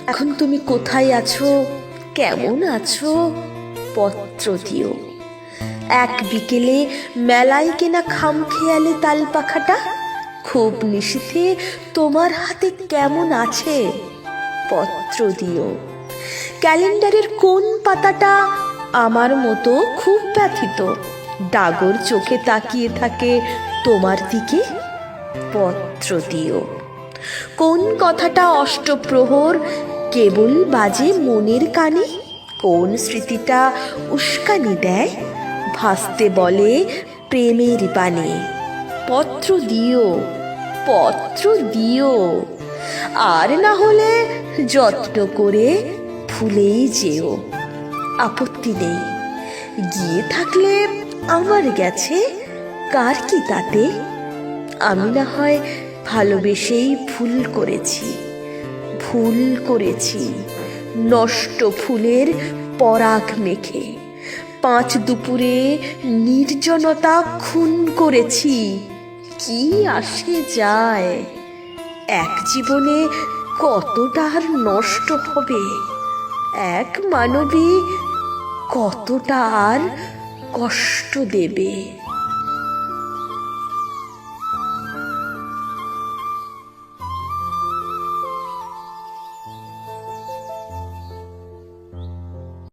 এখন তুমি কোথায় আছো, কেমন আছো, পত্র দিও। এক বিকেলে মেলায় কেনা খামখেয়ালে তাল পাখাটা খুব নিশীথে তোমার হাতে কেমন আছে, পত্র দিও। ক্যালেন্ডারের কোন পাতাটা আমার মতো খুব ব্যথিত, ডাগর চোখে তাকিয়ে থাকে তোমার দিকে, পত্র দিও। কোন কথাটা অষ্টপ্রহর কেবল বাজে মনের কানে, কোন স্মৃতিটা উস্কানি দেয় ভাসতে বলে প্রেমের বাণে, পত্র দিও, পত্র দিও। আর না হলে যত্ন করে ভুলেই যেও, আপত্তি নেই। গিয়ে থাকলে আমার গেছে, কার কি তাতে। আমি না হয় ভালোবেসেই ভুল করেছি, ভুল করেছি নষ্ট ফুলের পরাগ মেখে। পাঁচ দুপুরে নির্জনতা খুন করেছি, কি আসে যায়। এক জীবনে কতটা আর নষ্ট হবে, এক মানবী কতটা আর কষ্ট দেবে।